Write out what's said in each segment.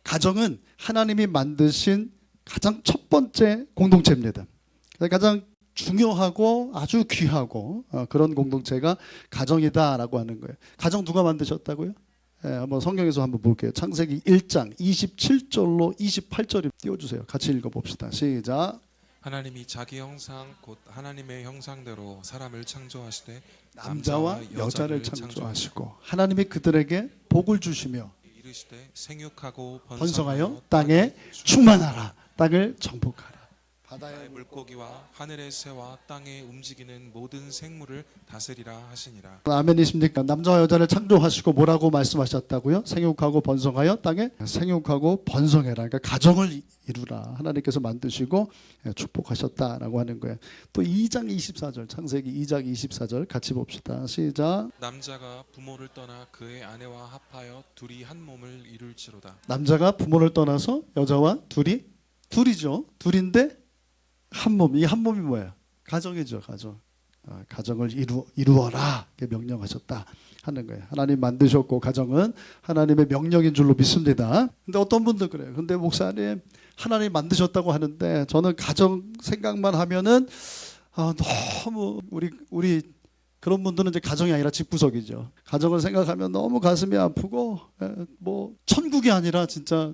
가정은 하나님이 만드신 가장 첫 번째 공동체입니다. 가장 중요하고 아주 귀하고 그런 공동체가 가정이다라고 하는 거예요. 가정 누가 만드셨다고요? 한번 성경에서 한번 볼게요. 창세기 1장 27절로 28절을 띄워주세요. 같이 읽어봅시다. 시작. 하나님이 자기 형상 곧 하나님의 형상대로 사람을 창조하시되 남자와 여자를 창조하시고 하나님이 그들에게 복을 주시며 이르시되 생육하고 번성하여 땅에 충만하라. 땅을 정복하라. 바다의 물고기와 하늘의 새와 땅에 움직이는 모든 생물을 다스리라 하시니라. 아멘이십니까? 남자와 여자를 창조하시고 뭐라고 말씀하셨다고요? 생육하고 번성하여 땅에 생육하고 번성해라. 그러니까 가정을 이루라. 하나님께서 만드시고 축복하셨다라고 하는 거예요. 또 2장 24절, 창세기 2장 24절 같이 봅시다. 시작. 남자가 부모를 떠나 그의 아내와 합하여 둘이 한 몸을 이룰지로다. 남자가 부모를 떠나서 여자와 둘이죠. 둘인데 한 몸. 이 한 몸이 뭐예요? 가정이죠. 가정. 가정을 이루어라. 이렇게 명령하셨다 하는 거예요. 하나님 만드셨고 가정은 하나님의 명령인 줄로 믿습니다. 근데 어떤 분들 그래요. 근데 목사님 하나님 만드셨다고 하는데 저는 가정 생각만 하면은 너무 우리 그런 분들은 이제 가정이 아니라 집구석이죠. 가정을 생각하면 너무 가슴이 아프고 뭐 천국이 아니라 진짜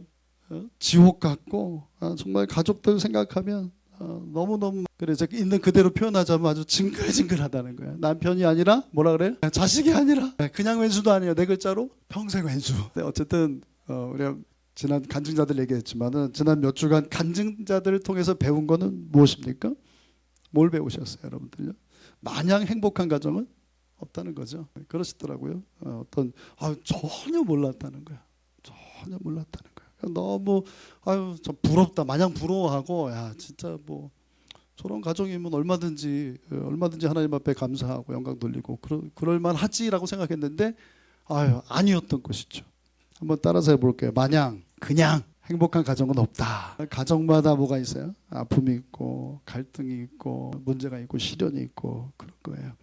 지옥 같고 정말 가족들 생각하면 너무너무 그래서 있는 그대로 표현하자면 아주 징글징글하다는 거예요. 남편이 아니라 뭐라 그래요? 자식이 아니라 그냥 왼수도 아니에요. 네 글자로 평생 왼수. 네, 어쨌든 우리가 지난 간증자들 얘기했지만은 지난 몇 주간 간증자들을 통해서 배운 거는 무엇입니까? 뭘 배우셨어요, 여러분들요? 마냥 행복한 가정은 없다는 거죠. 그러시더라고요. 전혀 몰랐다는 거야. 전혀 몰랐다는 거야. 너무 좀 부럽다. 마냥 부러워하고 야 진짜 뭐 저런 가정이면 얼마든지 하나님 앞에 감사하고 영광 돌리고 그럴 만하지라고 생각했는데 아니었던 것이죠. 한번 따라서 해볼게요. 마냥 그냥 행복한 가정은 없다. 가정마다 뭐가 있어요? 아픔이 있고 갈등이 있고 문제가 있고 시련이 있고 그런 거예요.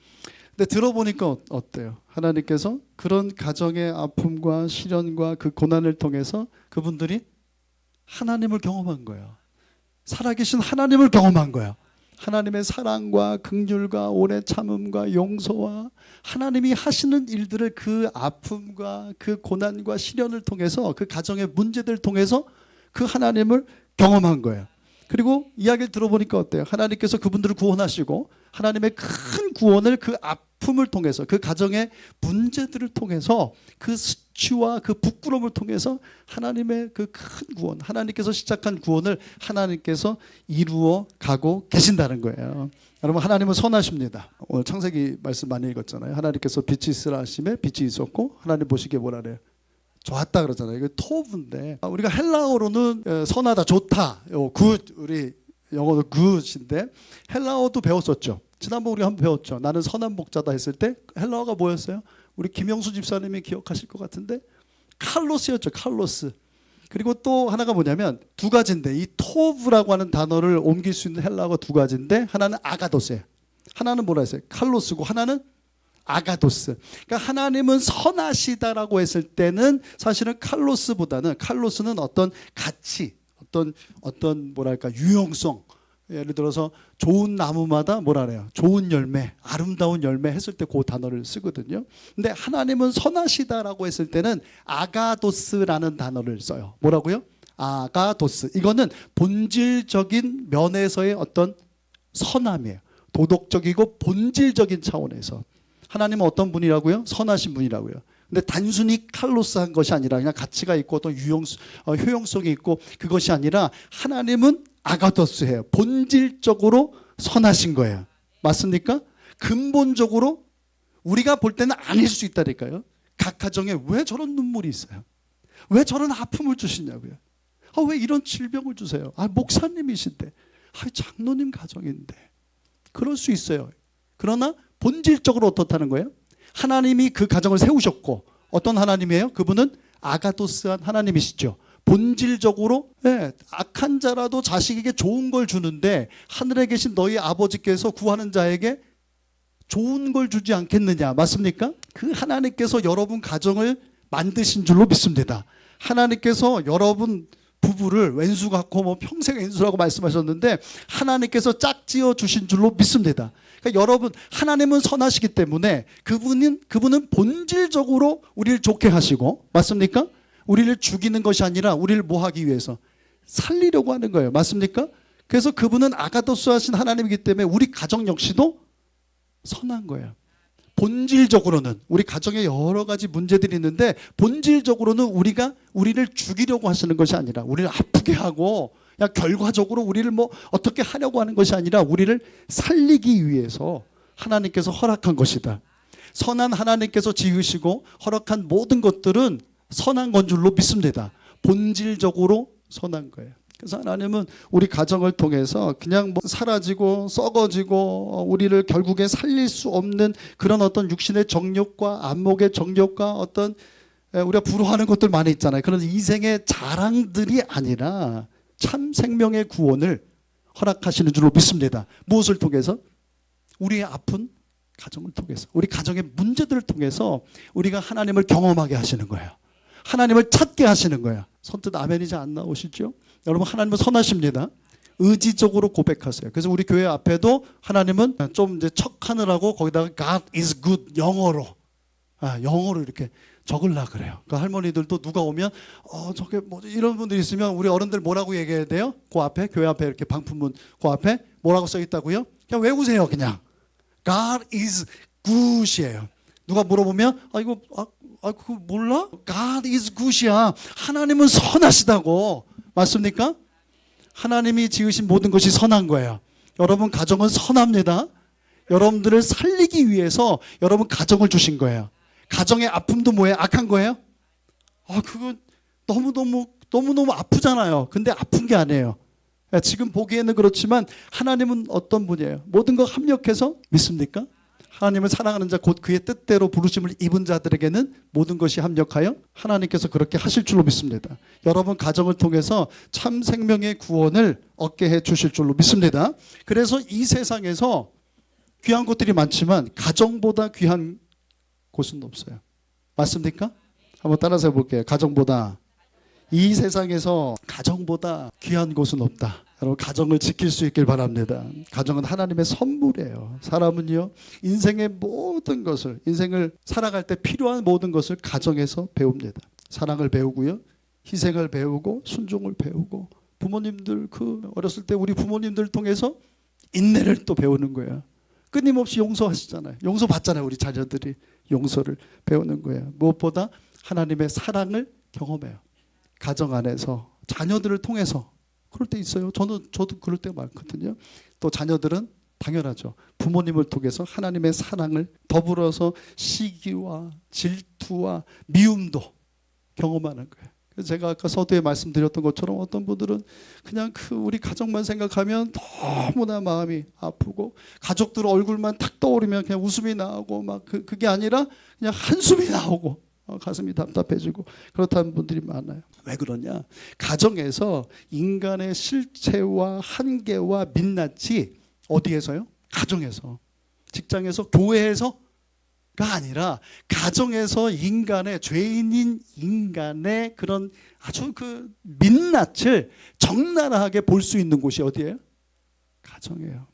근데 들어보니까 어때요? 하나님께서 그런 가정의 아픔과 시련과 그 고난을 통해서 그분들이 하나님을 경험한 거예요. 살아계신 하나님을 경험한 거예요. 하나님의 사랑과 긍휼과 오래 참음과 용서와 하나님이 하시는 일들을 그 아픔과 그 고난과 시련을 통해서 그 가정의 문제들을 통해서 그 하나님을 경험한 거예요. 그리고 이야기를 들어보니까 어때요? 하나님께서 그분들을 구원하시고 하나님의 큰 구원을 그 아픔을 통해서 그 가정의 문제들을 통해서 그 수치와 그 부끄러움을 통해서 하나님의 그 큰 구원, 하나님께서 시작한 구원을 하나님께서 이루어 가고 계신다는 거예요. 여러분 하나님은 선하십니다. 오늘 창세기 말씀 많이 읽었잖아요. 하나님께서 빛이 있으라 하심에 빛이 있었고 하나님 보시기에 뭐라 그래요? 좋았다 그러잖아요. 이거 토브인데 우리가 헬라어로는 선하다, 좋다, 굿, 우리 영어도 굿인데 헬라어도 배웠었죠. 지난번 우리가 한번 배웠죠. 나는 선한 목자다 했을 때 헬라어가 뭐였어요? 우리 김영수 집사님이 기억하실 것 같은데 칼로스였죠. 칼로스. 그리고 또 하나가 뭐냐면 두 가지인데 이 토브라고 하는 단어를 옮길 수 있는 헬라어가 두 가지인데 하나는 아가도스예요. 하나는 뭐라 했어요? 칼로스고 하나는 아가도스. 그러니까 하나님은 선하시다라고 했을 때는 사실은 칼로스는 어떤 가치, 어떤 뭐랄까 유용성. 예를 들어서 좋은 나무마다 뭐라 그래요? 좋은 열매, 아름다운 열매 했을 때 그 단어를 쓰거든요. 근데 하나님은 선하시다라고 했을 때는 아가도스라는 단어를 써요. 뭐라고요? 아가도스. 이거는 본질적인 면에서의 어떤 선함이에요. 도덕적이고 본질적인 차원에서. 하나님은 어떤 분이라고요? 선하신 분이라고요. 근데 단순히 칼로스한 것이 아니라 그냥 가치가 있고 어떤 효용성이 있고 그것이 아니라 하나님은 아가도스예요. 본질적으로 선하신 거예요. 맞습니까? 근본적으로 우리가 볼 때는 아닐 수 있다니까요. 각 가정에 왜 저런 눈물이 있어요? 왜 저런 아픔을 주시냐고요? 왜 이런 질병을 주세요? 목사님이신데, 장로님 가정인데. 그럴 수 있어요. 그러나 본질적으로 어떻다는 거예요? 하나님이 그 가정을 세우셨고 어떤 하나님이에요? 그분은 아가도스한 하나님이시죠. 본질적으로 악한 자라도 자식에게 좋은 걸 주는데 하늘에 계신 너희 아버지께서 구하는 자에게 좋은 걸 주지 않겠느냐. 맞습니까? 그 하나님께서 여러분 가정을 만드신 줄로 믿습니다. 하나님께서 여러분 부부를 왼수 같고 뭐 평생 왼수라고 말씀하셨는데 하나님께서 짝지어 주신 줄로 믿습니다. 그러니까 여러분 하나님은 선하시기 때문에 그분은 본질적으로 우리를 좋게 하시고 맞습니까? 우리를 죽이는 것이 아니라 우리를 뭐 하기 위해서 살리려고 하는 거예요. 맞습니까? 그래서 그분은 아가토스 하신 하나님이기 때문에 우리 가정 역시도 선한 거예요. 본질적으로는 우리 가정에 여러 가지 문제들이 있는데 본질적으로는 우리를 죽이려고 하시는 것이 아니라 우리를 아프게 하고 그냥 결과적으로 우리를 뭐 어떻게 하려고 하는 것이 아니라 우리를 살리기 위해서 하나님께서 허락한 것이다. 선한 하나님께서 지으시고 허락한 모든 것들은 선한 건 줄로 믿습니다. 본질적으로 선한 거예요. 그래서 하나님은 우리 가정을 통해서 그냥 뭐 사라지고 썩어지고 우리를 결국에 살릴 수 없는 그런 어떤 육신의 정욕과 안목의 정욕과 어떤 우리가 부러워하는 것들 많이 있잖아요. 그런 인생의 자랑들이 아니라 참 생명의 구원을 허락하시는 줄로 믿습니다. 무엇을 통해서? 우리의 아픈 가정을 통해서, 우리 가정의 문제들을 통해서 우리가 하나님을 경험하게 하시는 거예요. 하나님을 찾게 하시는 거예요. 선뜻 아멘이 잘 안 나오시죠? 여러분 하나님은 선하십니다. 의지적으로 고백하세요. 그래서 우리 교회 앞에도 하나님은 좀 이제 척하느라고 거기다가 God is good 영어로 이렇게 적으려 그래요. 그 할머니들도 누가 오면 저게 뭐지 이런 분들이 있으면 우리 어른들 뭐라고 얘기해야 돼요? 그 앞에 교회 앞에 이렇게 방품문 그 앞에 뭐라고 써 있다고요? 그냥 외우세요. 그냥 God is good이에요. 누가 물어보면 그거 몰라? God is good이야. 하나님은 선하시다고. 맞습니까? 하나님이 지으신 모든 것이 선한 거예요. 여러분 가정은 선합니다. 여러분들을 살리기 위해서 여러분 가정을 주신 거예요. 가정의 아픔도 뭐예요? 악한 거예요? 그건 너무너무 아프잖아요. 근데 아픈 게 아니에요. 지금 보기에는 그렇지만 하나님은 어떤 분이에요? 모든 거 합력해서 믿습니까? 하나님을 사랑하는 자 곧 그의 뜻대로 부르심을 입은 자들에게는 모든 것이 합력하여 하나님께서 그렇게 하실 줄로 믿습니다. 여러분 가정을 통해서 참 생명의 구원을 얻게 해 주실 줄로 믿습니다. 그래서 이 세상에서 귀한 것들이 많지만 가정보다 귀한 곳은 없어요. 맞습니까? 한번 따라서 해볼게요. 가정보다 이 세상에서 가정보다 귀한 곳은 없다. 여러분 가정을 지킬 수 있길 바랍니다. 가정은 하나님의 선물이에요. 사람은요 인생의 모든 것을 인생을 살아갈 때 필요한 모든 것을 가정에서 배웁니다. 사랑을 배우고요, 희생을 배우고 순종을 배우고 부모님들 어렸을 때 우리 부모님들 통해서 인내를 또 배우는 거예요. 끊임없이 용서하시잖아요. 용서 받잖아요. 우리 자녀들이 용서를 배우는 거예요. 무엇보다 하나님의 사랑을 경험해요. 가정 안에서 자녀들을 통해서 그럴 때 있어요. 저도 그럴 때가 많거든요. 또 자녀들은 당연하죠. 부모님을 통해서 하나님의 사랑을 더불어서 시기와 질투와 미움도 경험하는 거예요. 그래서 제가 아까 서두에 말씀드렸던 것처럼 어떤 분들은 그냥 우리 가정만 생각하면 너무나 마음이 아프고 가족들 얼굴만 탁 떠오르면 그냥 웃음이 나오고 막 그게 아니라 그냥 한숨이 나오고 가슴이 답답해지고 그렇다는 분들이 많아요. 왜 그러냐? 가정에서 인간의 실체와 한계와 민낯이 어디에서요? 가정에서, 직장에서, 교회에서가 아니라 가정에서 인간의 죄인인 인간의 그런 아주 민낯을 적나라하게 볼 수 있는 곳이 어디예요? 가정이에요.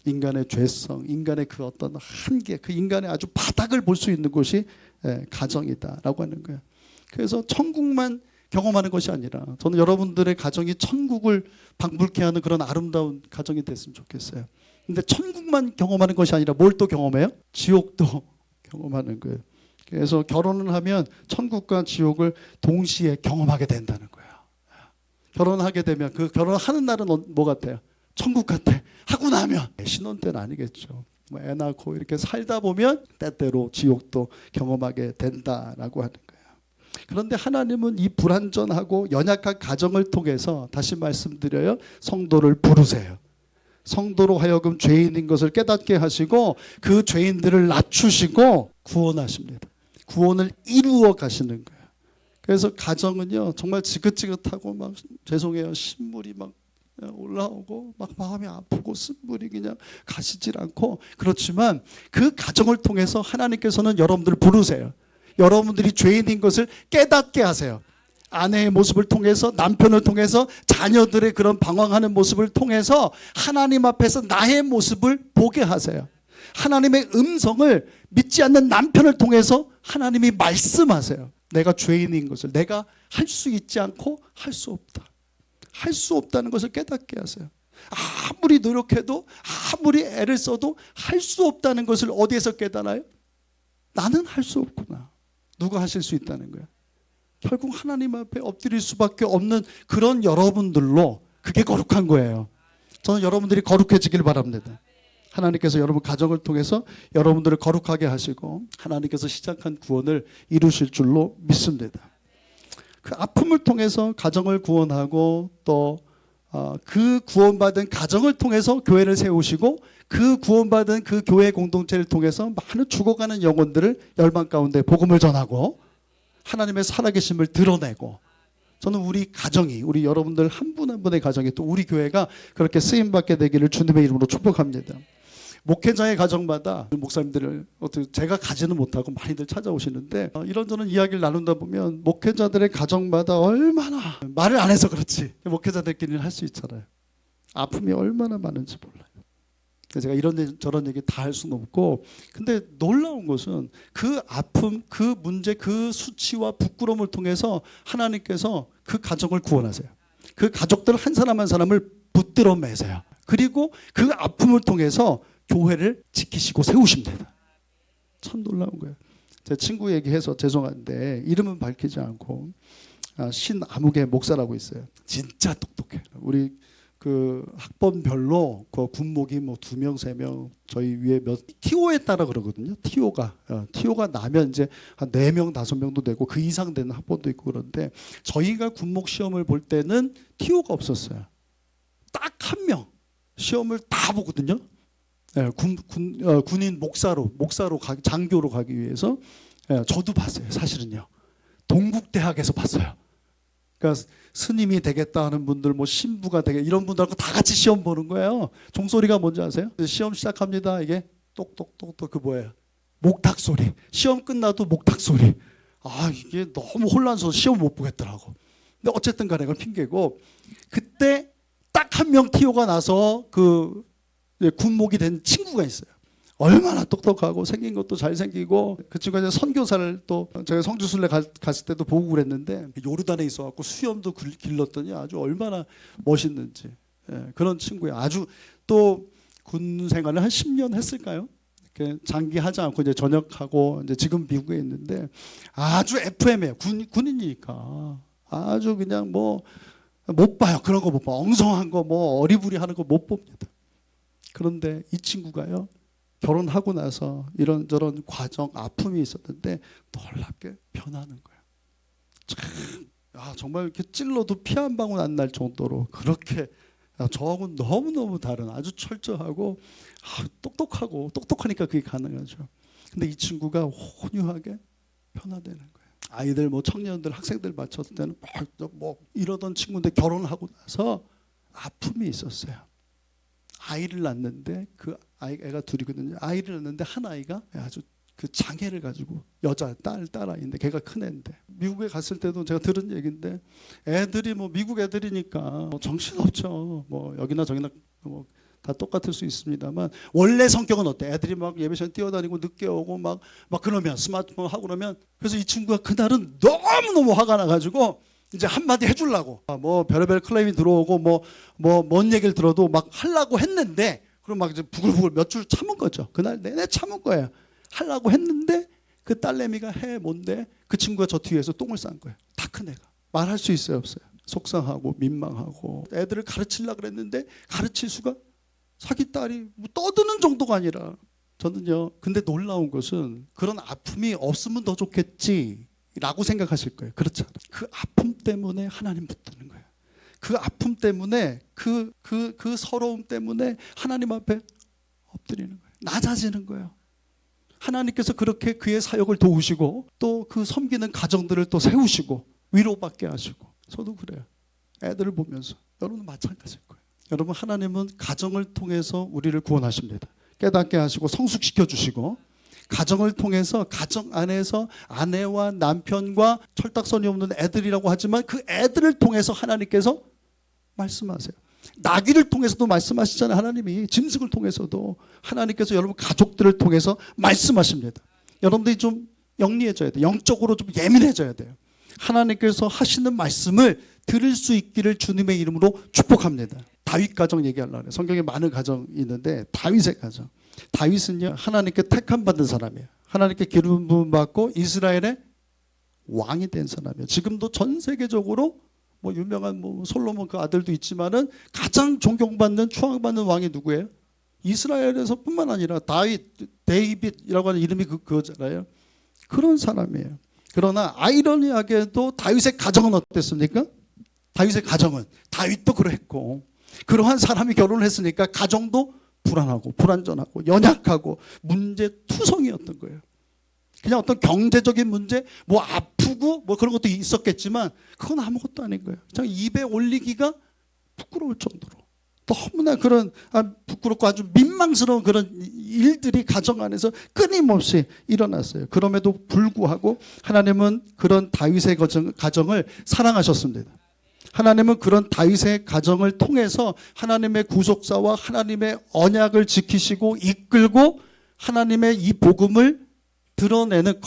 인간의 죄성, 인간의 그 어떤 한계, 그 인간의 아주 바닥을 볼 수 있는 곳이 가정이다라고 하는 거예요. 그래서 천국만 경험하는 것이 아니라 저는 여러분들의 가정이 천국을 방불케 하는 그런 아름다운 가정이 됐으면 좋겠어요. 근데 천국만 경험하는 것이 아니라 뭘 또 경험해요? 지옥도 경험하는 거예요. 그래서 결혼을 하면 천국과 지옥을 동시에 경험하게 된다는 거예요. 결혼하게 되면 그 결혼하는 날은 뭐 같아요? 천국 같아. 하고 나면 신혼 때는 아니겠죠. 애 낳고 이렇게 살다 보면 때때로 지옥도 경험하게 된다라고 하는 거예요. 그런데 하나님은 이 불완전하고 연약한 가정을 통해서 다시 말씀드려요. 성도를 부르세요. 성도로 하여금 죄인인 것을 깨닫게 하시고 그 죄인들을 낮추시고 구원하십니다. 구원을 이루어 가시는 거예요. 그래서 가정은요 정말 지긋지긋하고 막 죄송해요 신물이 막 올라오고 막 마음이 아프고 쓴물이 그냥 가시질 않고 그렇지만 그 가정을 통해서 하나님께서는 여러분들을 부르세요. 여러분들이 죄인인 것을 깨닫게 하세요. 아내의 모습을 통해서, 남편을 통해서, 자녀들의 그런 방황하는 모습을 통해서 하나님 앞에서 나의 모습을 보게 하세요. 하나님의 음성을 믿지 않는 남편을 통해서 하나님이 말씀하세요. 내가 죄인인 것을, 내가 할 수 있지 않고 할 수 없다. 할 수 없다는 것을 깨닫게 하세요. 아무리 노력해도, 아무리 애를 써도 할 수 없다는 것을 어디에서 깨달아요? 나는 할 수 없구나. 누가 하실 수 있다는 거야? 결국 하나님 앞에 엎드릴 수밖에 없는 그런 여러분들로, 그게 거룩한 거예요. 저는 여러분들이 거룩해지길 바랍니다. 하나님께서 여러분 가정을 통해서 여러분들을 거룩하게 하시고 하나님께서 시작한 구원을 이루실 줄로 믿습니다. 그 아픔을 통해서 가정을 구원하고 또 그 구원받은 가정을 통해서 교회를 세우시고 그 구원받은 그 교회 공동체를 통해서 많은 죽어가는 영혼들을 열방 가운데 복음을 전하고 하나님의 살아계심을 드러내고, 저는 우리 가정이, 우리 여러분들 한 분 한 분의 가정이 또 우리 교회가 그렇게 쓰임받게 되기를 주님의 이름으로 축복합니다. 목회자의 가정마다 목사님들을 제가 가지는 못하고 많이들 찾아오시는데 이런저런 이야기를 나눈다 보면 목회자들의 가정마다 얼마나, 말을 안 해서 그렇지 목회자들끼리는 할 수 있잖아요. 아픔이 얼마나 많은지 몰라요. 제가 이런 저런 얘기 다 할 수는 없고, 근데 놀라운 것은 그 아픔, 그 문제, 그 수치와 부끄러움을 통해서 하나님께서 그 가정을 구원하세요. 그 가족들 한 사람 한 사람을 붙들어 매세요. 그리고 그 아픔을 통해서 교회를 지키시고 세우십니다. 참 놀라운 거예요. 제 친구 얘기해서 죄송한데 이름은 밝히지 않고 신아무개 목사라고 있어요. 진짜 똑똑해. 우리 그 학번별로 그 군목이 뭐 2명, 3명, 저희 위에 티오에 따라 그러거든요. 티오가 나면 이제 한 4명, 5명도 되고 그 이상 되는 학번도 있고 그런데 저희가 군목 시험을 볼 때는 티오가 없었어요. 딱 한 명 시험을 다 보거든요. 군인 목사로 장교로 가기 위해서. 저도 봤어요. 사실은요. 동국대학에서 봤어요. 그러니까 스님이 되겠다 하는 분들, 뭐 신부가 되겠다 이런 분들하고 다 같이 시험 보는 거예요. 종소리가 뭔지 아세요? 시험 시작합니다. 이게 똑똑똑똑 그 뭐예요? 목탁 소리. 시험 끝나도 목탁 소리. 이게 너무 혼란스러워서 시험 못 보겠더라고. 근데 어쨌든 간에 그건 핑계고, 그때 딱 한 명 티오가 나서 그 군목이 된 친구가 있어요. 얼마나 똑똑하고 생긴 것도 잘생기고, 그 친구가 이제 선교사를 또 제가 성주순례 갔을 때도 보고 그랬는데 요르단에 있어갖고 수염도 길렀더니 아주 얼마나 멋있는지. 그런 친구예요. 아주 또 군 생활을 한 10년 했을까요? 장기 하지 않고 이제 전역하고 이제 지금 미국에 있는데 아주 FM이에요. 군인이니까 아주 그냥 뭐 못 봐요. 그런 거 못 봐. 엉성한 거 뭐 어리부리하는 거 못 봅니다. 그런데 이 친구가요, 결혼하고 나서 이런저런 과정, 아픔이 있었는데 놀랍게 변하는 거예요. 정말 이렇게 찔러도 피 한 방울 안 날 정도로 그렇게 저하고는 너무너무 다른, 아주 철저하고 똑똑하니까 그게 가능하죠. 근데 이 친구가 혼유하게 변화되는 거예요. 아이들, 뭐 청년들, 학생들 맞췄을 때는 뭐 이러던 친구인데 결혼하고 나서 아픔이 있었어요. 아이를 낳는데 그 애가 둘이거든요. 아이를 낳는데 한 아이가 아주 그 장애를 가지고 여자 딸아이인데 걔가 큰 애인데, 미국에 갔을 때도 제가 들은 얘기인데 애들이 뭐 미국 애들이니까 뭐 정신없죠. 뭐 여기나 저기나 뭐 다 똑같을 수 있습니다만 원래 성격은 어때? 애들이 막 예배 시간 뛰어다니고 늦게 오고 막 그러면 스마트폰 하고 그러면, 그래서 이 친구가 그날은 너무너무 화가 나가지고 이제 한마디 해주려고 뭐 별의별 클레임이 들어오고 뭐 뭔 얘기를 들어도 막 하려고 했는데, 그럼 막 이제 부글부글 몇 줄 참은 거죠. 그날 내내 참은 거예요. 하려고 했는데 그 딸내미가 뭔데 그 친구가 저 뒤에서 똥을 싼 거예요. 다 큰 애가. 말할 수 있어요, 없어요? 속상하고 민망하고. 애들을 가르치려고 그랬는데 가르칠 수가, 자기 딸이 뭐 떠드는 정도가 아니라. 저는요, 근데 놀라운 것은 그런 아픔이 없으면 더 좋겠지 라고 생각하실 거예요. 그렇지 않아요. 그 아픔 때문에 하나님 붙드는 거예요. 그 아픔 때문에 그 서러움 때문에 하나님 앞에 엎드리는 거예요. 낮아지는 거예요. 하나님께서 그렇게 그의 사역을 도우시고 또 그 섬기는 가정들을 또 세우시고 위로받게 하시고. 저도 그래요. 애들을 보면서. 여러분은 마찬가지일 거예요. 여러분, 하나님은 가정을 통해서 우리를 구원하십니다. 깨닫게 하시고 성숙시켜 주시고 가정을 통해서 가정 안에서 아내와 남편과 철딱선이 없는 애들이라고 하지만 그 애들을 통해서 하나님께서 말씀하세요. 나귀를 통해서도 말씀하시잖아요. 하나님이 짐승을 통해서도 하나님께서 여러분 가족들을 통해서 말씀하십니다. 여러분들이 좀 영리해져야 돼요. 영적으로 좀 예민해져야 돼요. 하나님께서 하시는 말씀을 들을 수 있기를 주님의 이름으로 축복합니다. 다윗 가정 얘기하려고 해요. 성경에 많은 가정이 있는데 다윗의 가정. 다윗은요 하나님께 택함 받은 사람이에요. 하나님께 기름 부음 받고 이스라엘의 왕이 된 사람이에요. 지금도 전 세계적으로 뭐 유명한 뭐 솔로몬 그 아들도 있지만은 가장 존경받는 추앙받는 왕이 누구예요? 이스라엘에서뿐만 아니라 데이빗이라고 하는 이름이 그거잖아요. 그런 사람이에요. 그러나 아이러니하게도 다윗의 가정은 어땠습니까? 다윗의 가정은 다윗도 그랬고 그러한 사람이 결혼을 했으니까 가정도 불안하고 불안전하고 연약하고 문제투성이었던 거예요. 그냥 어떤 경제적인 문제, 뭐 아프고 뭐 그런 것도 있었겠지만 그건 아무것도 아닌 거예요. 그냥 입에 올리기가 부끄러울 정도로 너무나 그런 부끄럽고 아주 민망스러운 그런 일들이 가정 안에서 끊임없이 일어났어요. 그럼에도 불구하고 하나님은 그런 다윗의 가정을 사랑하셨습니다. 하나님은 그런 다윗의 가정을 통해서 하나님의 구속사와 하나님의 언약을 지키시고 이끌고 하나님의 이 복음을 드러내는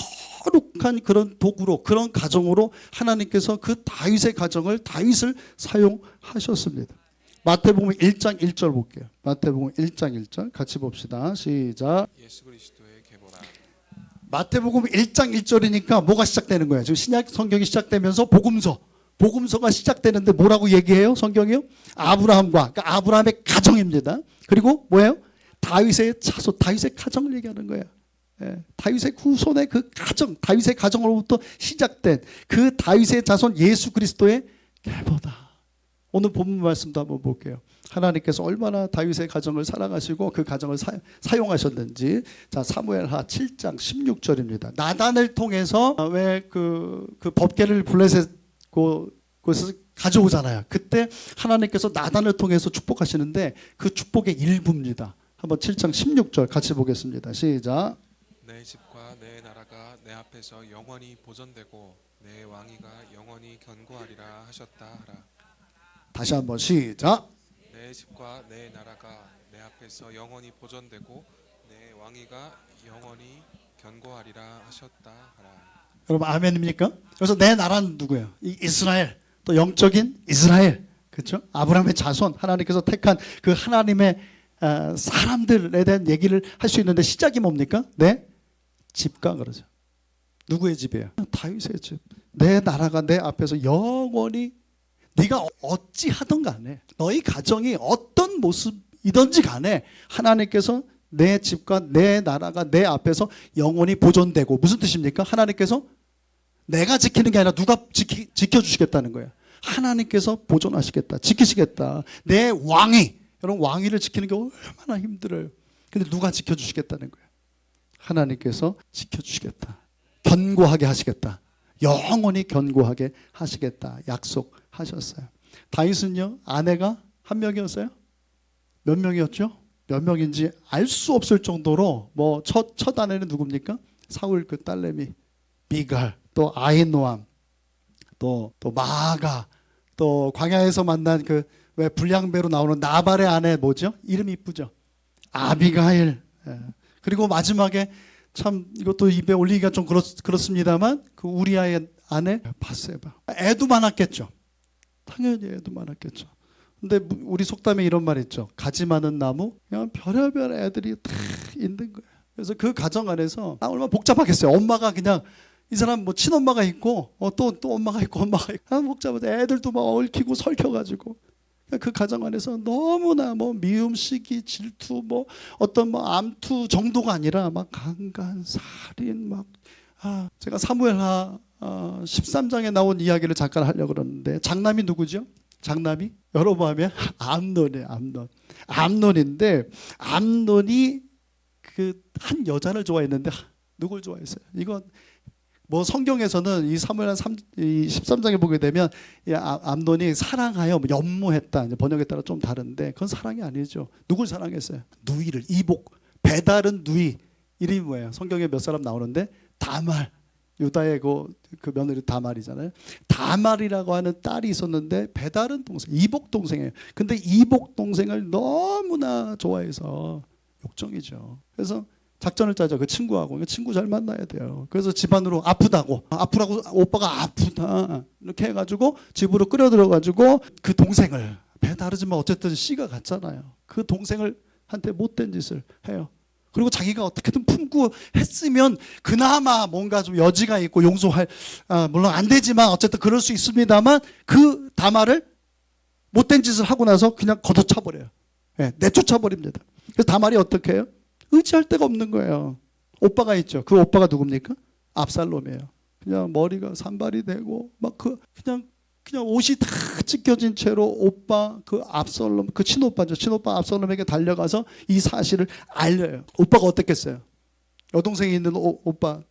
거룩한 그런 도구로 그런 가정으로 하나님께서 그 다윗의 가정을 다윗을 사용하셨습니다. 마태복음 1장 1절 볼게요. 마태복음 1장 1절 같이 봅시다. 시작. 예수 그리스도의 계보라. 마태복음 1장 1절이니까 뭐가 시작되는 거예요? 지금 신약 성경이 시작되면서 복음서가 시작되는데 뭐라고 얘기해요? 성경이요? 아브라함과 그러니까 아브라함의 가정입니다. 그리고 뭐예요? 다윗의 자손, 다윗의 가정을 얘기하는 거예요. 예, 다윗의 후손의 그 가정, 다윗의 가정으로부터 시작된 그 다윗의 자손 예수 그리스도의 계보다. 오늘 본문 말씀도 한번 볼게요. 하나님께서 얼마나 다윗의 가정을 사랑하시고 그 가정을 사용하셨는지. 자, 사무엘하 7장 16절입니다. 나단을 통해서 왜 그 법궤를 블레셋 곳에서 가져오잖아요. 그때 하나님께서 나단을 통해서 축복하시는데 그 축복의 일부입니다. 한번 7장 16절 같이 보겠습니다. 시작. 내 집과 내 나라가 내 앞에서 영원히 보존되고 내 왕위가 영원히 견고하리라 하셨다 하라. 다시 한번 시작. 내 집과 내 나라가 내 앞에서 영원히 보존되고 내 왕위가 영원히 견고하리라 하셨다 하라. 여러분 아멘입니까? 그래서 내 나라는 누구예요? 이스라엘. 또 영적인 이스라엘. 그렇죠? 아브라함의 자손, 하나님께서 택한 그 하나님의 사람들에 대한 얘기를 할 수 있는데 시작이 뭡니까? 내 집과 그러죠. 누구의 집이에요? 다윗의 집. 내 나라가 내 앞에서 영원히 네가 어찌하든 간에 너희 가정이 어떤 모습이든지 간에 하나님께서 내 집과 내 나라가 내 앞에서 영원히 보존되고. 무슨 뜻입니까? 하나님께서 내가 지키는 게 아니라 누가 지켜주시겠다는 거예요. 하나님께서 보존하시겠다, 지키시겠다. 내 왕위, 여러분 왕위를 지키는 게 얼마나 힘들어요. 근데 누가 지켜주시겠다는 거예요. 하나님께서 지켜주시겠다, 견고하게 하시겠다, 영원히 견고하게 하시겠다 약속하셨어요. 다윗은요 아내가 한 명이었어요? 몇 명이었죠? 몇 명인지 알 수 없을 정도로 뭐 첫 아내는 누굽니까? 사울 그 딸내미 미갈, 또 아히노암, 또 마아가, 또 광야에서 만난 그 왜 불량배로 나오는 나발의 아내 뭐죠? 이름이 이쁘죠? 아비가일. 그리고 마지막에 참 이것도 입에 올리기가 좀 그렇습니다만 그 우리아의 아내 바세바. 애도 많았겠죠. 당연히 애도 많았겠죠. 근데 우리 속담에 이런 말 있죠. 가지 많은 나무 그냥 별의별 애들이 다 있는 거예요. 그래서 그 가정 안에서 얼마나 복잡하겠어요. 엄마가 그냥 이 사람 뭐 친엄마가 있고 또 엄마가 있고 엄마가 있고 복잡하죠. 애들도 막 얽히고 설켜가지고 그 가정 안에서 너무나 뭐 미움, 시기, 질투, 뭐 어떤 뭐 암투 정도가 아니라 막 강간, 살인 막 제가 사무엘하 13장에 나온 이야기를 잠깐 하려고 그러는데 장남이 누구죠? 장남이 여로보암의 암논이에요. 암논인데 암논이 그 한 여자를 좋아했는데 누굴 좋아했어요? 이거 뭐 성경에서는 이 사무엘하 13장에 보게 되면 암논이 사랑하여 연모했다. 번역에 따라 좀 다른데 그건 사랑이 아니죠. 누굴 사랑했어요? 누이를, 이복, 배다른 누이 이름이 뭐예요? 성경에 몇 사람 나오는데 다말. 유다의 그 며느리 다말이잖아요. 다말이라고 하는 딸이 있었는데 배다른 동생, 이복 동생이에요. 근데 이복 동생을 너무나 좋아해서 욕정이죠. 그래서 작전을 짜죠. 그 친구하고. 그 친구 잘 만나야 돼요. 그래서 집안으로 아프라고 오빠가 아프다 이렇게 해가지고 집으로 끌어들여가지고 그 동생을, 배 다르지만 어쨌든 씨가 같잖아요. 그 동생을 한테 못된 짓을 해요. 그리고 자기가 어떻게든 품고 했으면 그나마 뭔가 좀 여지가 있고 용서할, 물론 안 되지만 어쨌든 그럴 수 있습니다만 그 다말을 못된 짓을 하고 나서 그냥 걷어차버려요. 네, 내쫓아버립니다. 그래서 다말이 어떻게 해요? 의지할 데가 없는 거예요. 오빠가 있죠. 그 오빠가 누굽니까? 압살롬이에요. 그냥 머리가 산발이 되고 막 그냥 옷이 다 찢겨진 채로 오빠 그 압살롬, 그 친오빠죠. 친오빠 압살롬에게 달려가서 이 사실을 알려요. 오빠가 어땠겠어요? 여동생이 있는 오빠들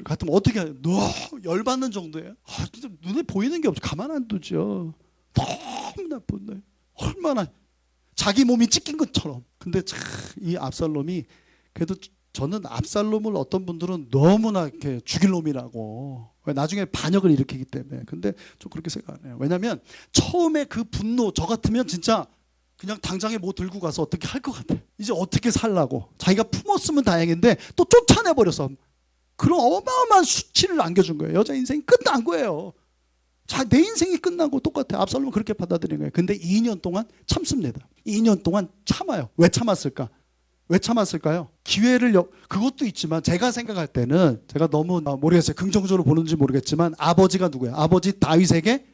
같으면 어떻게 해요? 너무 열받는 정도예요. 진짜 눈에 보이는 게 없죠. 가만 안 두죠. 너무 나쁜 거예요. 얼마나 자기 몸이 찢긴 것처럼. 근데 참 이 압살롬이, 그래도 저는 압살롬을 어떤 분들은 너무나 이렇게 죽일 놈이라고, 왜 나중에 반역을 일으키기 때문에. 근데 좀 그렇게 생각 안 해요. 왜냐하면 처음에 그 분노, 저 같으면 진짜 그냥 당장에 뭐 들고 가서 어떻게 할 것 같아. 이제 어떻게 살라고. 자기가 품었으면 다행인데 또 쫓아내버려서 그런 어마어마한 수치를 안겨준 거예요. 여자 인생이 끝난 거예요. 내 인생이 끝나고 똑같아. 압살롬은 그렇게 받아들인 거예요. 근데 2년 동안 참습니다. 2년 동안 참아요. 왜 참았을까? 왜 참았을까요? 기회를, 그것도 있지만 제가 생각할 때는, 제가 너무 모르겠어요. 긍정적으로 보는지 모르겠지만, 아버지가 누구예요? 아버지 다윗에게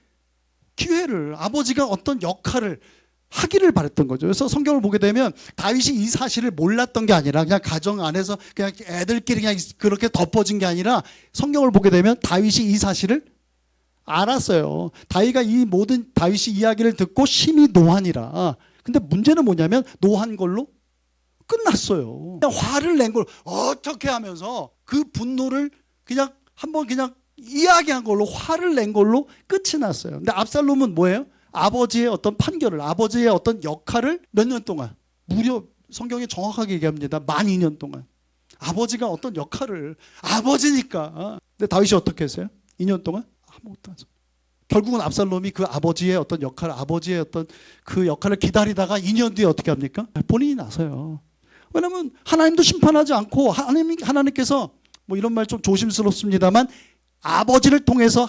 기회를, 아버지가 어떤 역할을 하기를 바랬던 거죠. 그래서 성경을 보게 되면 다윗이 이 사실을 몰랐던 게 아니라 그냥 가정 안에서 그냥 애들끼리 그냥 그렇게 덮어진 게 아니라, 성경을 보게 되면 다윗이 이 사실을 알았어요. 다윗이 이 모든 다윗이 이야기를 듣고 심히 노하니라. 근데 문제는 뭐냐면 노한 걸로 끝났어요. 그냥 화를 낸 걸 어떻게 하면서 그 분노를 그냥 한번 그냥 이야기한 걸로, 화를 낸 걸로 끝이 났어요. 근데 압살롬은 뭐예요? 아버지의 어떤 판결을, 아버지의 어떤 역할을 몇 년 동안, 무려 성경에 정확하게 얘기합니다. 만 2년 동안 아버지가 어떤 역할을, 아버지니까. 근데 다윗이 어떻게 했어요? 2년 동안 아무것도 안 했어요. 결국은 압살롬이 그 아버지의 어떤 역할, 아버지의 어떤 그 역할을 기다리다가 2년 뒤에 어떻게 합니까? 본인이 나서요. 왜냐하면 하나님도 심판하지 않고, 하나님께서 뭐 이런 말 좀 조심스럽습니다만, 아버지를 통해서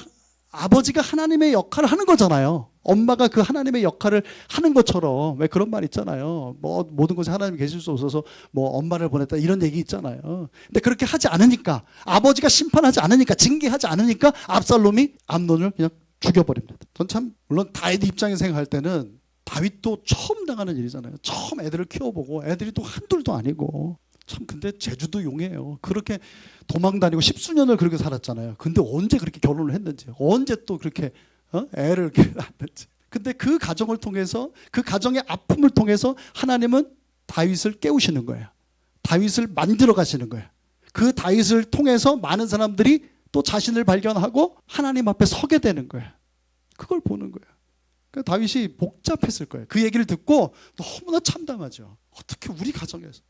아버지가 하나님의 역할을 하는 거잖아요. 엄마가 그 하나님의 역할을 하는 것처럼. 왜 그런 말 있잖아요. 뭐 모든 곳에 하나님이 계실 수 없어서 뭐 엄마를 보냈다, 이런 얘기 있잖아요. 근데 그렇게 하지 않으니까, 아버지가 심판하지 않으니까, 징계하지 않으니까 압살롬이 암논을 그냥 죽여버립니다. 전 참, 물론 다윗 입장에서 생각할 때는 다윗도 처음 당하는 일이잖아요. 처음 애들을 키워보고, 애들이 또 한둘도 아니고. 참, 근데 제주도 용이에요. 그렇게 도망 다니고 10수년을 그렇게 살았잖아요. 근데 언제 그렇게 결혼을 했는지, 언제 또 그렇게 애를 낳았는지. 근데 그 가정을 통해서, 그 가정의 아픔을 통해서 하나님은 다윗을 깨우시는 거예요. 다윗을 만들어 가시는 거예요. 그 다윗을 통해서 많은 사람들이 또 자신을 발견하고 하나님 앞에 서게 되는 거예요. 그걸 보는 거예요. 그러니까 다윗이 복잡했을 거예요. 그 얘기를 듣고 너무나 참담하죠. 어떻게 우리 가정에서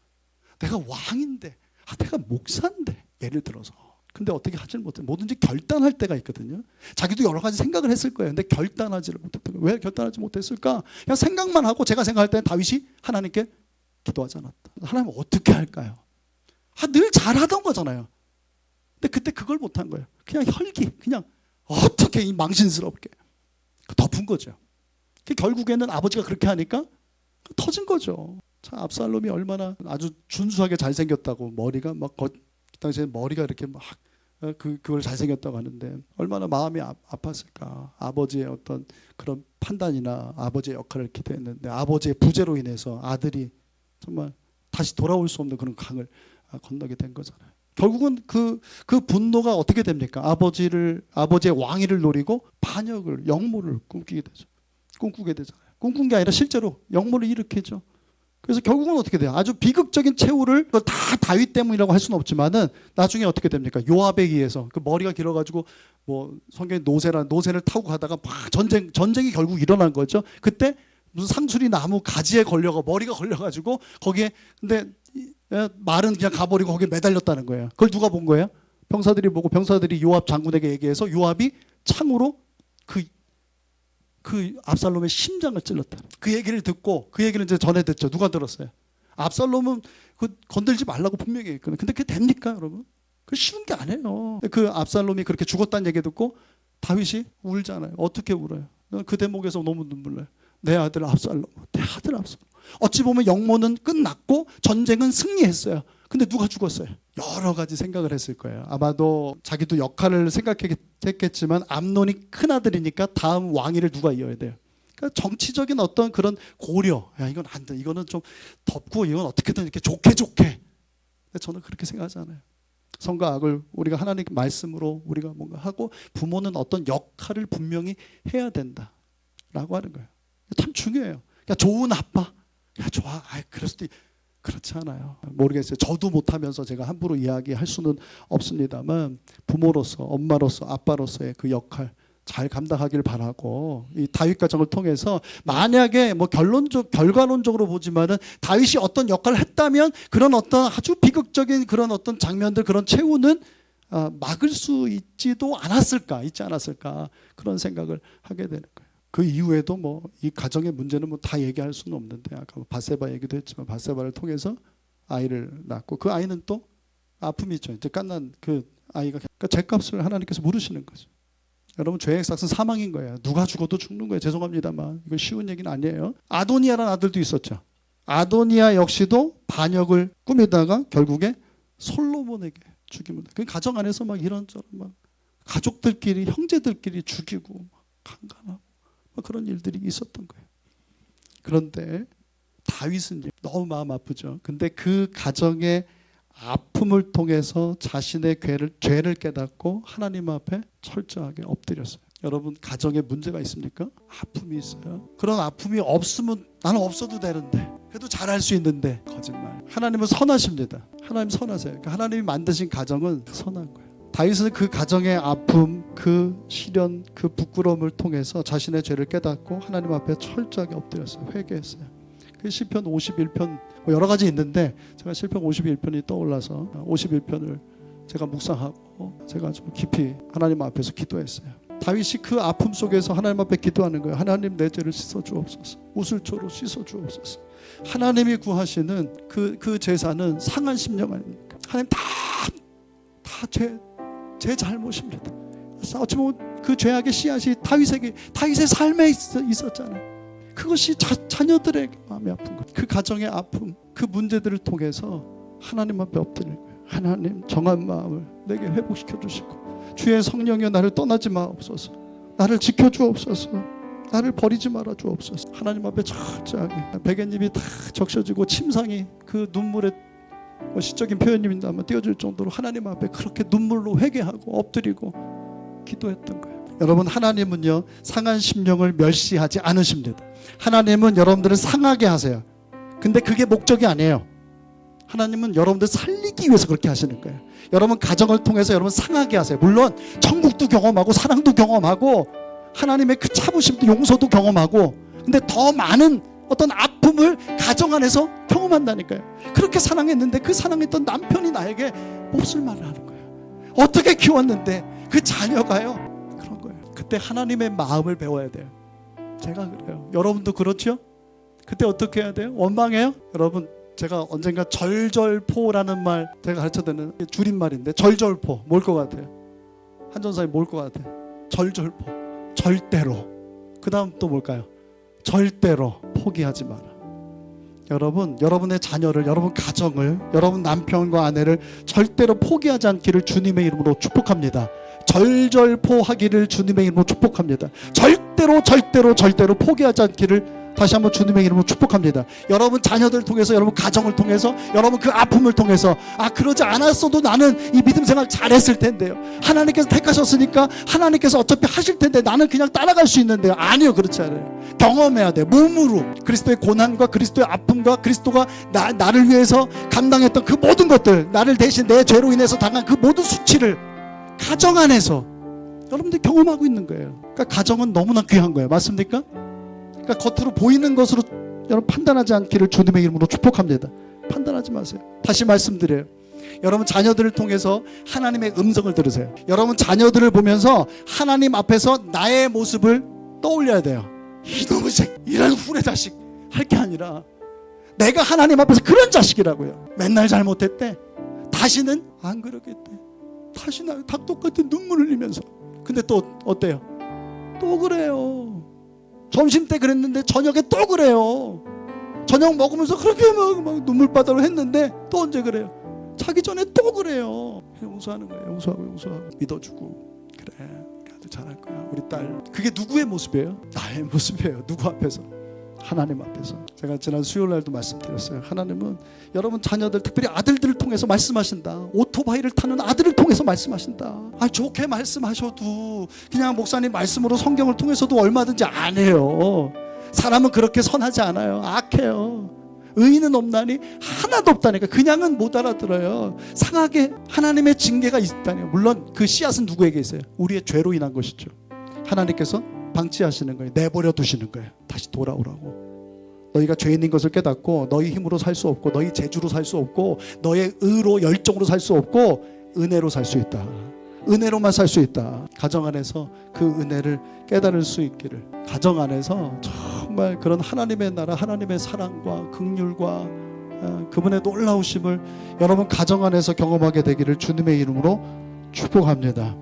내가 왕인데, 내가 목사인데, 예를 들어서. 근데 어떻게 하지를 못해. 뭐든지 결단할 때가 있거든요. 자기도 여러 가지 생각을 했을 거예요. 근데 결단하지를 못했던 거예요. 왜 결단하지 못했을까? 그냥 생각만 하고, 제가 생각할 때는 다윗이 하나님께 기도하지 않았다. 하나님 어떻게 할까요? 늘 잘하던 거잖아요. 근데 그때 그걸 못한 거예요. 그냥 혈기, 그냥 어떻게 이 망신스럽게 덮은 거죠. 결국에는 아버지가 그렇게 하니까 터진 거죠. 참, 압살롬이 얼마나 아주 준수하게 잘생겼다고, 머리가 막 그 당시에 머리가 이렇게 막 그걸 잘생겼다고 하는데 얼마나 마음이 아팠을까. 아버지의 어떤 그런 판단이나 아버지의 역할을 기대했는데 아버지의 부재로 인해서 아들이 정말 다시 돌아올 수 없는 그런 강을 건너게 된 거잖아요. 결국은 그 분노가 어떻게 됩니까? 아버지의 왕위를 노리고 반역을, 역모를 꿈꾸게 되잖아요. 꿈꾼 게 아니라 실제로 역모를 일으키죠. 그래서 결국은 어떻게 돼요? 아주 비극적인 최후를, 다 다윗 때문이라고 할 수는 없지만은 나중에 어떻게 됩니까? 요압에 의해서, 그 머리가 길어가지고 뭐 성경에 노새를 타고 가다가 막 전쟁이 결국 일어난 거죠. 그때 무슨 상수리 나무 가지에 머리가 걸려가지고 거기에, 근데 말은 그냥 가버리고 거기에 매달렸다는 거예요. 그걸 누가 본 거예요? 병사들이 보고 병사들이 요압 장군에게 얘기해서 요압이 창으로 그 압살롬의 심장을 찔렀다. 그 얘기를 듣고 그 얘기를 이제 전해 듣죠. 누가 들었어요? 압살롬은 그 건들지 말라고 분명히 했거든요. 근데 그게 됩니까, 여러분? 그 쉬운 게 아니에요. 그 압살롬이 그렇게 죽었다는 얘기 듣고 다윗이 울잖아요. 어떻게 울어요? 그 대목에서 너무 눈물 나요. 내 아들 압살롬, 내 아들 압살롬. 어찌 보면 영모는 끝났고 전쟁은 승리했어요. 근데 누가 죽었어요? 여러 가지 생각을 했을 거예요. 아마도 자기도 역할을 생각했겠지만 암논이 큰아들이니까 다음 왕위를 누가 이어야 돼요? 그러니까 정치적인 어떤 그런 고려, 야 이건 안 돼, 이거는 좀 덮고 이건 어떻게든 이렇게 좋게 근데 저는 그렇게 생각하지 않아요. 선과 악을 우리가 하나님 말씀으로 우리가 뭔가 하고 부모는 어떤 역할을 분명히 해야 된다라고 하는 거예요. 참 중요해요. 그러니까 좋은 아빠, 야 좋아, 그럴 수도 그렇지 않아요. 모르겠어요. 저도 못하면서 제가 함부로 이야기할 수는 없습니다만 부모로서, 엄마로서, 아빠로서의 그 역할 잘 감당하길 바라고, 이 다윗 가정을 통해서 만약에 뭐 결과론적으로 보지만은 다윗이 어떤 역할을 했다면 그런 어떤 아주 비극적인 그런 어떤 장면들, 그런 최후는 막을 수 있지 않았을까 그런 생각을 하게 되는 거예요. 그 이후에도 뭐 이 가정의 문제는 뭐 다 얘기할 수는 없는데, 아까 바세바 얘기도 했지만 바세바를 통해서 아이를 낳고 그 아이는 또 아픔이 있죠. 이제 갓난 그 아이가, 그러니까 죄값을 하나님께서 물으시는 거죠. 여러분, 죄의 삭은 사망인 거예요. 누가 죽어도 죽는 거예요. 죄송합니다만 이거 쉬운 얘기는 아니에요. 아도니아라는 아들도 있었죠. 아도니아 역시도 반역을 꾸미다가 결국에 솔로몬에게 죽임을. 그 가정 안에서 막 이런저런 막 가족들끼리, 형제들끼리 죽이고 막 강간하고 막 그런 일들이 있었던 거예요. 그런데 다윗은 너무 마음 아프죠. 근데 그 가정의 아픔을 통해서 자신의 죄를 깨닫고 하나님 앞에 철저하게 엎드렸어요. 여러분, 가정에 문제가 있습니까? 아픔이 있어요. 그런 아픔이 없으면 나는 없어도 되는데, 그래도 잘할 수 있는데, 거짓말. 하나님은 선하십니다. 하나님 선하세요. 그러니까 하나님이 만드신 가정은 선한 거예요. 다윗은 그 가정의 아픔, 그 시련, 그 부끄러움을 통해서 자신의 죄를 깨닫고 하나님 앞에 철저하게 엎드렸어요. 회개했어요. 그 시편 51편 뭐 여러 가지 있는데 제가 시편 51편이 떠올라서 51편을 제가 묵상하고 제가 좀 깊이 하나님 앞에서 기도했어요. 다윗이 그 아픔 속에서 하나님 앞에 기도하는 거예요. 하나님, 내 죄를 씻어 주옵소서. 우슬초로 씻어 주옵소서. 하나님이 구하시는 그 제사는 상한 심령 아닙니까? 하나님 다 제 잘못입니다. 어찌 보면 그 죄악의 씨앗이 다윗의 삶에 있었잖아요. 그것이 자녀들의 마음이 아픈 거예요. 그 가정의 아픔, 그 문제들을 통해서 하나님 앞에 엎드리는 거예요. 하나님, 정한 마음을 내게 회복시켜 주시고 주의 성령이여 나를 떠나지 마옵소서. 나를 지켜주옵소서. 나를 버리지 말아 주옵소서. 하나님 앞에 철저하게 베갯잎이 다 적셔지고 침상이 그 눈물에 시적인 표현입니다만 띄어질 정도로 하나님 앞에 그렇게 눈물로 회개하고 엎드리고 기도했던 거예요. 여러분, 하나님은요 상한 심령을 멸시하지 않으십니다. 하나님은 여러분들을 상하게 하세요. 근데 그게 목적이 아니에요. 하나님은 여러분들 살리기 위해서 그렇게 하시는 거예요. 여러분 가정을 통해서 여러분 상하게 하세요. 물론 천국도 경험하고 사랑도 경험하고 하나님의 그 차부심도 용서도 경험하고, 근데 더 많은 어떤 아픔을 가정 안에서 경험한다니까요. 그렇게 사랑했는데 그 사랑했던 남편이 나에게 몹쓸 말을 하는 거예요. 어떻게 키웠는데 그 자녀가요. 그런 거예요. 그때 하나님의 마음을 배워야 돼요. 제가 그래요. 여러분도 그렇죠? 그때 어떻게 해야 돼요? 원망해요? 여러분, 제가 언젠가 절절포라는 말 제가 가르쳐드리는 줄임말인데, 절절포 뭘 것 같아요? 한전사님 뭘 것 같아요? 절절포, 절대로. 그 다음 또 뭘까요? 절대로 포기하지 마라. 여러분, 여러분의 자녀를, 여러분 가정을, 여러분 남편과 아내를 절대로 포기하지 않기를 주님의 이름으로 축복합니다. 절절포하기를 주님의 이름으로 축복합니다. 절대로 포기하지 않기를 다시 한번 주님의 이름으로 축복합니다. 여러분 자녀들 통해서, 여러분 가정을 통해서, 여러분 그 아픔을 통해서, 그러지 않았어도 나는 이 믿음 생활 잘했을 텐데요. 하나님께서 택하셨으니까 하나님께서 어차피 하실 텐데 나는 그냥 따라갈 수 있는데요. 아니요, 그렇지 않아요. 경험해야 돼요. 몸으로 그리스도의 고난과 그리스도의 아픔과 그리스도가 나를 위해서 감당했던 그 모든 것들, 나를 대신 내 죄로 인해서 당한 그 모든 수치를 가정 안에서 여러분들이 경험하고 있는 거예요. 그러니까 가정은 너무나 귀한 거예요. 맞습니까? 그러니까 겉으로 보이는 것으로 여러분 판단하지 않기를 주님의 이름으로 축복합니다. 판단하지 마세요. 다시 말씀드려요. 여러분 자녀들을 통해서 하나님의 음성을 들으세요. 여러분 자녀들을 보면서 하나님 앞에서 나의 모습을 떠올려야 돼요. 이놈의 새끼, 이런 후레 자식 할 게 아니라 내가 하나님 앞에서 그런 자식이라고요. 맨날 잘못했대. 다시는 안 그러겠대. 다시는 다 똑같은 눈물 흘리면서. 근데 또 어때요? 또 그래요. 점심 때 그랬는데 저녁에 또 그래요. 저녁 먹으면서 그렇게 막 눈물바다로 했는데 또 언제 그래요? 자기 전에 또 그래요. 용서하는 거예요. 용서하고 믿어주고. 그래, 우리 아들 잘할 거야. 우리 딸. 그게 누구의 모습이에요? 나의 모습이에요. 누구 앞에서? 하나님 앞에서. 제가 지난 수요일 날도 말씀드렸어요. 하나님은 여러분 자녀들, 특별히 아들들을 통해서 말씀하신다. 오토바이를 타는 아들을 통해서 말씀하신다. 좋게 말씀하셔도 그냥 목사님 말씀으로 성경을 통해서도 얼마든지 안 해요. 사람은 그렇게 선하지 않아요. 악해요. 의인은 없나니 하나도 없다니까. 그냥은 못 알아들어요. 상하게 하나님의 징계가 있다니. 물론 그 씨앗은 누구에게 있어요? 우리의 죄로 인한 것이죠. 하나님께서 방치하시는 거예요. 내버려 두시는 거예요. 다시 돌아오라고. 너희가 죄인인 것을 깨닫고 너희 힘으로 살 수 없고 너희 재주로 살 수 없고 너의 의로 열정으로 살 수 없고 은혜로 살 수 있다. 은혜로만 살 수 있다. 가정 안에서 그 은혜를 깨달을 수 있기를. 가정 안에서 정말 그런 하나님의 나라, 하나님의 사랑과 긍휼과 그분의 놀라우심을 여러분 가정 안에서 경험하게 되기를 주님의 이름으로 축복합니다.